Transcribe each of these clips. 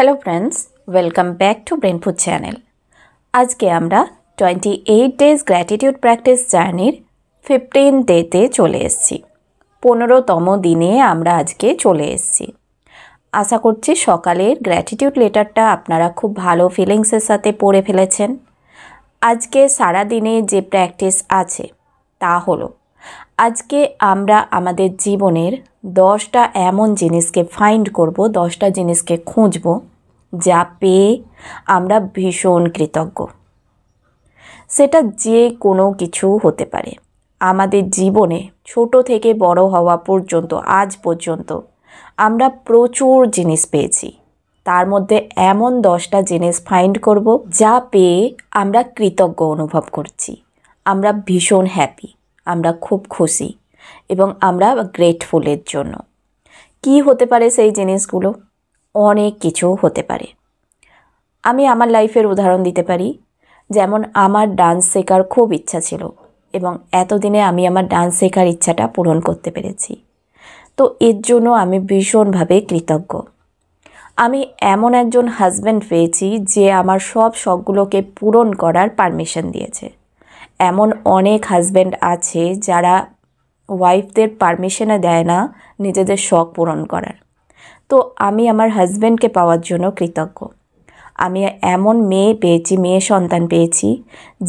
Hello friends, welcome back to brain food channel. আজকে আমরা 28 days gratitude practice জার্নির 15 ডেতে চলে এসেছি। 15তম দিনে আমরা আজকে চলে এসেছি। আশা করছি সকালের গ্র্যাটিটিউড লেটারটা আপনারা খুব ভালো ফিলিংসের সাথে পড়ে ফেলেছেন। আজকে সারা দিনে যে প্র্যাকটিস আছে তা হলো, আজকে আমরা আমাদের জীবনের 10টা এমন জিনিসকে ফাইন্ড করব, 10টা জিনিসকে খুঁজব যা পেয়ে আমরা ভীষণ কৃতজ্ঞ। সেটা যে কোনো কিছু হতে পারে। আমাদের জীবনে ছোট থেকে বড় হওয়া পর্যন্ত, আজ পর্যন্ত আমরা প্রচুর জিনিস পেয়েছি। তার মধ্যে এমন 10টা জিনিস ফাইন্ড করব যা পেয়ে আমরা কৃতজ্ঞ অনুভব করছি, আমরা ভীষণ হ্যাপি, আমরা খুব খুশি এবং আমরা গ্রেটফুলের জন্য। কি হতে পারে সেই জিনিসগুলো? অনেক কিছু হতে পারে। আমি আমার লাইফের উদাহরণ দিতে পারি। যেমন আমার ডান্স শেখার খুব ইচ্ছা ছিল এবং এতদিনে আমি আমার ডান্স শেখার ইচ্ছাটা পূরণ করতে পেরেছি। তো এর জন্য আমি ভীষণভাবে কৃতজ্ঞ। আমি এমন একজন হাজব্যান্ড পেয়েছি যে আমার সব শখগুলোকে পূরণ করার পারমিশন দিয়েছে। এমন অনেক হাজব্যান্ড আছে যারা ওয়াইফদের পারমিশনে দেয় না নিজেদের শখ পূরণ করার। তো আমি আমার হাজব্যান্ডকে পাওয়ার জন্য কৃতজ্ঞ। আমি এমন মেয়ে পেয়েছি, মেয়ে সন্তান পেয়েছি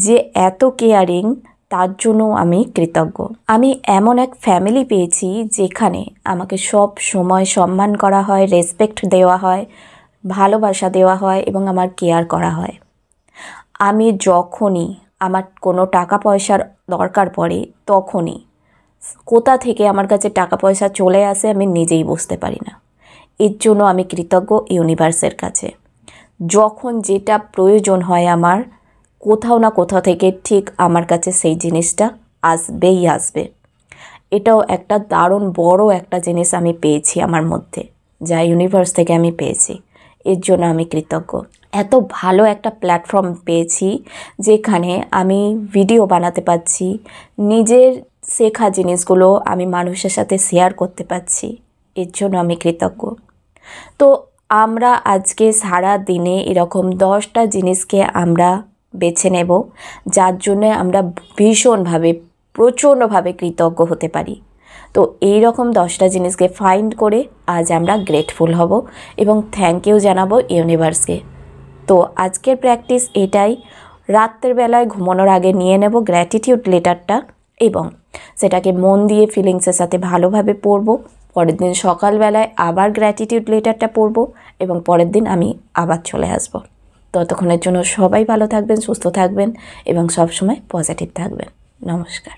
যে এত কেয়ারিং, তার জন্য আমি কৃতজ্ঞ। আমি এমন এক ফ্যামিলি পেয়েছি যেখানে আমাকে সব সময় সম্মান করা হয়, রেসপেক্ট দেওয়া হয়, ভালোবাসা দেওয়া হয় এবং আমার কেয়ার করা হয়। আমি যখনই আমার কোনো টাকা পয়সার দরকার পড়ে তখনই কোথা থেকে আমার কাছে টাকা পয়সা চলে আসে আমি নিজেই বুঝতে পারি না। এর জন্য আমি কৃতজ্ঞ ইউনিভার্সের কাছে। যখন যেটা প্রয়োজন হয় আমার, কোথাও না কোথাও থেকে ঠিক আমার কাছে সেই জিনিসটা আসবেই আসবে। এটাও একটা দারুণ বড় একটা জিনিস আমি পেয়েছি আমার মধ্যে, যা ইউনিভার্স থেকে আমি পেয়েছি। এর জন্য আমি কৃতজ্ঞ। এত ভালো একটা প্ল্যাটফর্ম পেয়েছি যেখানে আমি ভিডিও বানাতে পারছি, নিজের শেখা জিনিসগুলো আমি মানুষের সাথে শেয়ার করতে পারছি। এর জন্য আমি কৃতজ্ঞ। তো আমরা আজকে সারা দিনে এরকম 10টা জিনিসকে আমরা বেছে নেব যার জন্য আমরা ভীষণভাবে, প্রচণ্ডভাবে কৃতজ্ঞ হতে পারি। তো এই রকম 10টা জিনিসকে ফাইন্ড করে আজ আমরা গ্রেটফুল হব এবং থ্যাংক ইউ জানাবো ইউনিভার্সকে। তো আজকের প্র্যাকটিস এটাই। রাত্রের বেলায় ঘুমানোর আগে নিয়ে নেব গ্র্যাটিটিউড লেটারটা এবং সেটাকে মন দিয়ে ফিলিংসের সাথে ভালোভাবে পড়ব। পরের দিন সকালবেলায় আবার গ্র্যাটিটিউড লেটারটা পড়ব এবং পরের দিন আমি আবার চলে আসব। ততক্ষণের জন্য সবাই ভালো থাকবেন, সুস্থ থাকবেন এবং সবসময় পজিটিভ থাকবেন। নমস্কার।